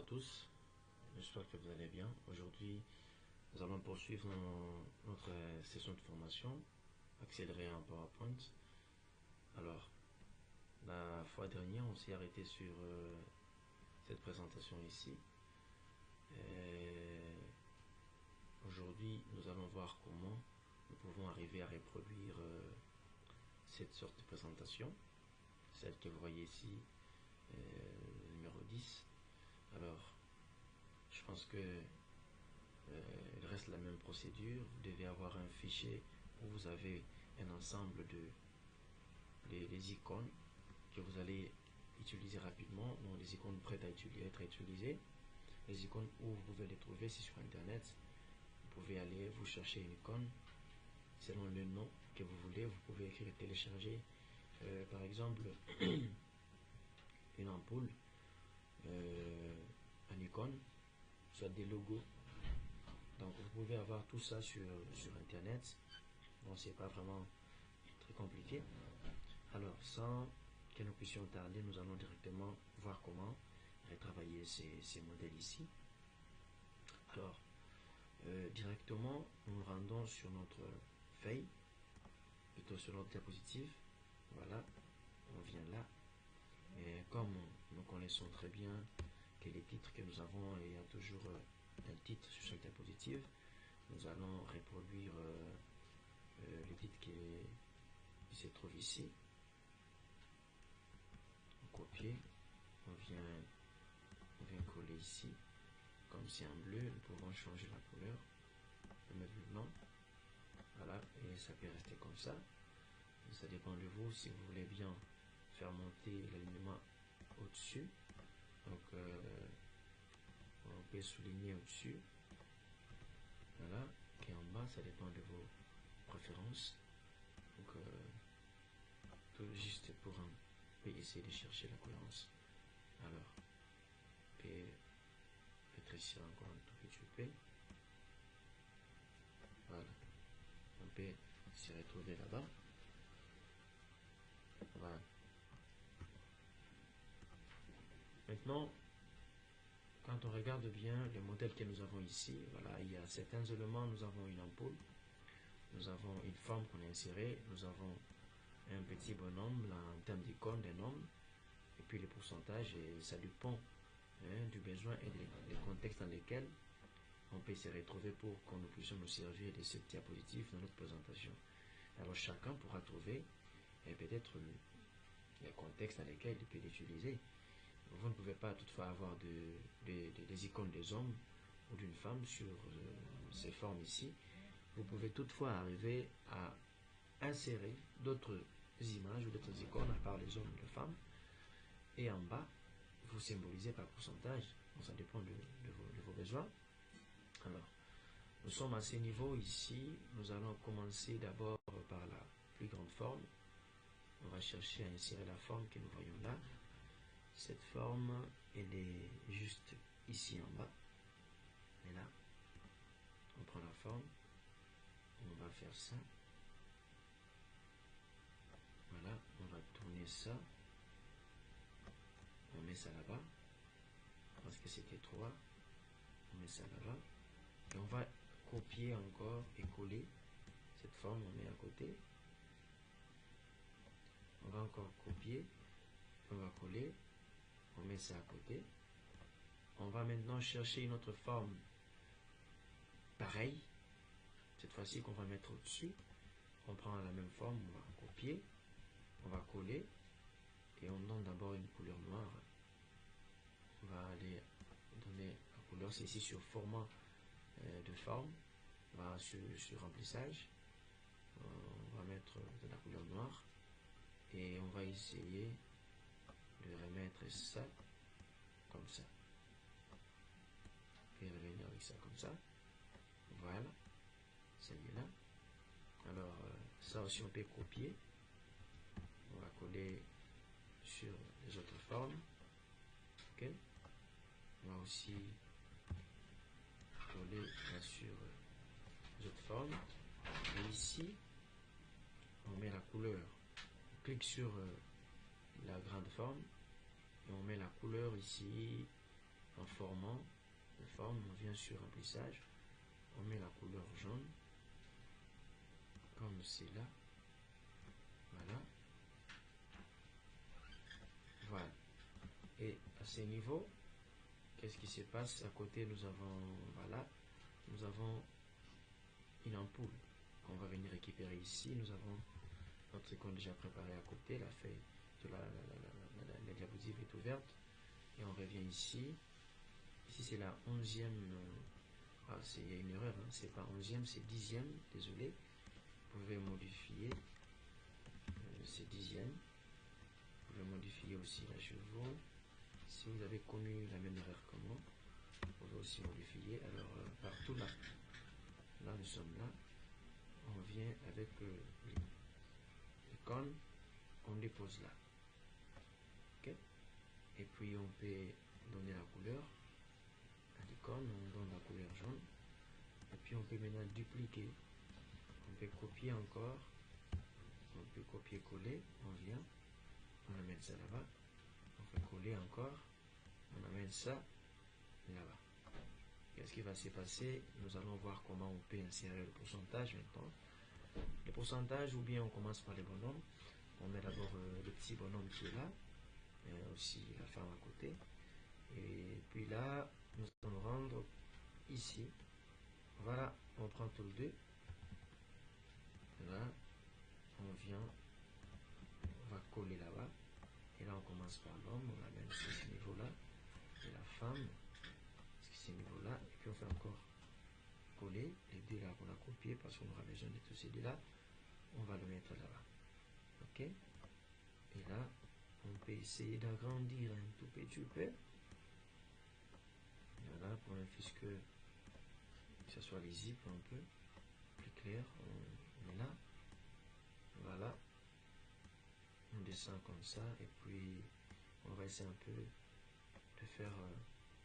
tous, j'espère que vous allez bien. Aujourd'hui, nous allons poursuivre notre session de formation accélérée en PowerPoint. Alors, la fois dernière, on s'est arrêté sur cette présentation ici. Aujourd'hui, nous allons voir comment nous pouvons arriver à reproduire cette sorte de présentation, celle que vous voyez ici, numéro 10. Alors, je pense que il reste la même procédure. Vous devez avoir un fichier où vous avez un ensemble de les icônes que vous allez utiliser rapidement, donc les icônes prêtes à être utilisées. Les icônes où vous pouvez les trouver, c'est sur internet. Vous pouvez aller vous chercher une icône selon le nom que vous voulez. Vous pouvez écrire télécharger par exemple une ampoule, une icône, soit des logos. Donc vous pouvez avoir tout ça sur internet. Bon, c'est pas vraiment très compliqué. Alors, sans que nous puissions tarder, nous allons directement voir comment retravailler ces modèles ici. Alors, directement, nous nous rendons sur notre feuille, plutôt sur notre diapositive. Voilà, on vient là. Et comme nous connaissons très bien que les titres que nous avons, il y a toujours un titre sur chaque diapositive, nous allons reproduire le titre qui se trouve ici. On copie, on vient coller ici. Comme c'est en bleu, nous pouvons changer la couleur, mettre le blanc. Voilà, et ça peut rester comme ça. Ça dépend de vous si vous voulez bien faire monter l'alignement au-dessus. Donc, on peut souligner au-dessus. Voilà, et en bas, ça dépend de vos préférences. Donc, tout juste pour essayer de chercher la cohérence. Alors, on peut rétrécir encore un tout petit peu. Voilà, on peut s'y retrouver là-bas. Voilà. Maintenant, quand on regarde bien le modèle que nous avons ici, voilà, il y a certains éléments. Nous avons une ampoule, nous avons une forme qu'on a insérée, nous avons un petit bonhomme là, en termes d'icône d'un homme, et puis les pourcentages, et ça dépend du besoin et des contextes dans lesquels on peut se retrouver pour que nous puissions nous servir de cette diapositive dans notre présentation. Alors chacun pourra trouver peut-être les contextes dans lesquels il peut l'utiliser. Vous ne pouvez pas toutefois avoir des icônes des hommes ou d'une femme sur ces formes ici. Vous pouvez toutefois arriver à insérer d'autres images ou d'autres icônes à part les hommes et les femmes. Et en bas, vous symbolisez par pourcentage. Donc ça dépend de vos besoins. Alors, nous sommes à ce niveau ici. Nous allons commencer d'abord par la plus grande forme. On va chercher à insérer la forme que nous voyons là. Cette forme, elle est juste ici en bas. Et là, on prend la forme. On va faire ça. Voilà, on va tourner ça. On met ça là-bas. Parce que c'était 3. On met ça là-bas. Et on va copier encore et coller. Cette forme, on met à côté. On va encore copier. On va coller. On met ça à côté. On va maintenant chercher une autre forme pareille. Cette fois-ci qu'on va mettre au-dessus. On prend la même forme, on va copier. On va coller. Et on donne d'abord une couleur noire. On va aller donner la couleur. C'est ici sur format de forme. On va sur remplissage. On va mettre de la couleur noire. Et on va essayer de remettre ça comme ça. Et revenir avec ça comme ça. Voilà. Celui-là. Alors, ça aussi on peut copier. On va coller sur les autres formes. Ok. On va aussi coller là sur les autres formes. Et ici, on met la couleur. On clique sur la grande forme et on met la couleur ici en formant une forme, on vient sur remplissage, on met la couleur jaune, comme c'est là, voilà, voilà. Et à ce niveau, qu'est-ce qui se passe? À côté, nous avons, voilà, nous avons une ampoule qu'on va venir récupérer ici. Nous avons notre icône déjà préparée à côté, la feuille de la diapositive est ouverte. Et on revient ici. Ici, c'est la 11e. Il y a une erreur, hein, c'est pas 11e, c'est 10e, désolé. Vous pouvez modifier, c'est 10e. Vous pouvez modifier aussi la chevaux. Si vous avez commis la même erreur que moi, vous pouvez aussi modifier. Alors, partout là, nous sommes là. On vient avec l'icône, on dépose là. Ok? Et puis, on peut donner la couleur à l'icône, on donne la couleur jaune. Et puis, on peut maintenant dupliquer. On peut copier encore. On peut copier-coller. On vient. On amène ça là-bas. On peut coller encore. On amène ça là-bas. Qu'est-ce qui va se passer? Nous allons voir comment on peut insérer le pourcentage maintenant. Le pourcentage, ou bien on commence par les bonhommes. On met d'abord le petit bonhomme qui est là. Et aussi la femme à côté. Et puis là, nous allons rendre ici. Voilà, on prend tous les deux. Là, on vient, on va coller là-bas. Et là, on commence par l'homme, on l'amène sur ce niveau-là. Et la femme, ce niveau-là. Et puis on fait encore coller. Les deux là, on a copié parce qu'on aura besoin de tous ces deux-là. On va le mettre là-bas. Ok? Et là, on peut essayer d'agrandir un tout petit peu. Voilà, pour que ça soit lisible un peu, plus clair. On est là. Voilà. On descend comme ça. Et puis, on va essayer un peu de faire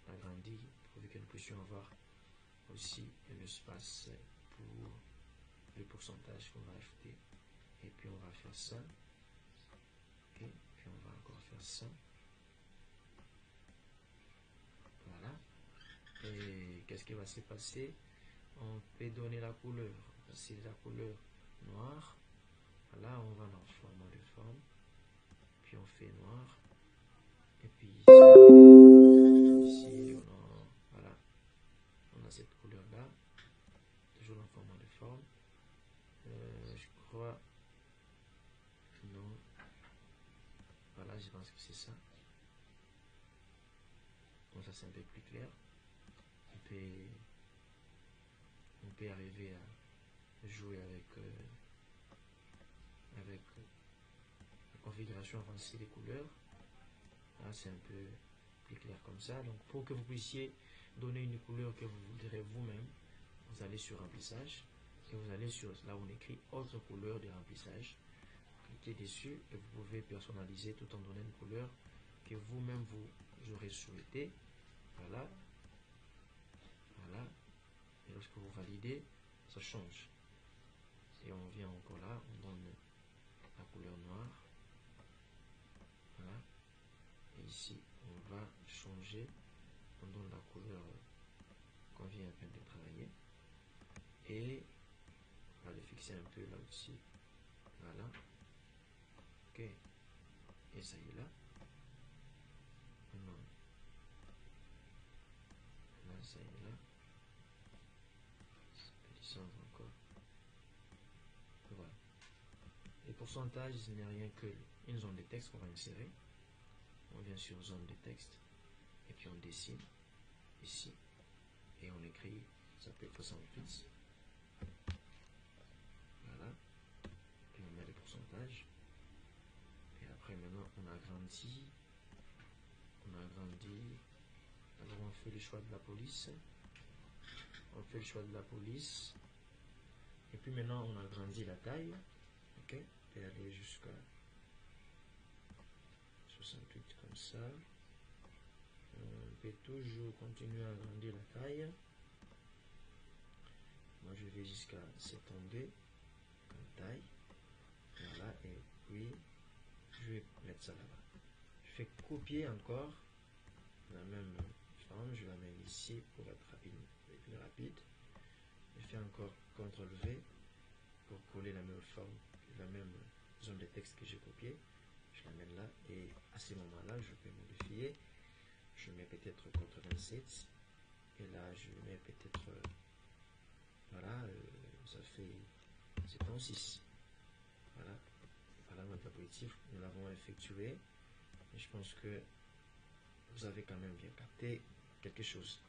agrandir pour que nous puissions avoir aussi l'espace pour le pourcentage qu'on va ajouter. Et puis, on va faire ça. Ok. Puis, on va encore faire ça. Voilà. Et qu'est-ce qui va se passer? On peut donner la couleur. C'est la couleur noire. Là, on va dans le format de forme. Puis on fait noir. Et puis ici voilà. On a cette couleur-là. Toujours dans le format de forme. Je crois. Non. Voilà, je pense que c'est ça. Donc ça, c'est un peu plus clair. On peut arriver à jouer avec la configuration avancée des couleurs. Là, c'est un peu plus clair comme ça. Donc, pour que vous puissiez donner une couleur que vous voudrez vous-même, vous allez sur remplissage et vous allez sur là où on écrit autre couleur de remplissage. Cliquez dessus et vous pouvez personnaliser tout en donnant une couleur que vous-même vous aurez souhaité. Voilà. Voilà. Et lorsque vous validez, ça change. Et on vient encore là, on donne la couleur noire. Voilà. Et ici, on va changer. On donne la couleur qu'on vient à peine de travailler. Et on va le fixer un peu là aussi. Voilà. Ok. Et ça y est là. Non. Là, ça y est là. Ça peut descendre encore. Voilà. Les pourcentages, ce n'est rien qu'une zone de texte qu'on va insérer. On vient sur zone de texte. Et puis on dessine. Ici. Et on écrit. Ça peut être 68. Voilà. Puis on met les pourcentages. Et après, maintenant, on agrandit. On agrandit. Alors, on fait le choix de la police. On fait le choix de la police. Et puis maintenant, on agrandit la taille. Ok. On peut aller jusqu'à 68 comme ça. On peut toujours continuer à agrandir la taille. Moi, je vais jusqu'à 72 comme taille. Voilà. Et puis, je vais mettre ça là-bas. Je fais copier encore la même forme. ici pour être plus rapide. Je fais encore CTRL-V pour coller la même forme, la même zone de texte que j'ai copiée. Je l'amène là et à ce moment-là, je peux modifier. Je mets peut-être CTRL-27 et là, je mets peut-être, voilà, ça fait 76. Voilà, voilà notre diapositive. Nous l'avons effectué. Et je pense que vous avez quand même bien capté quelque chose.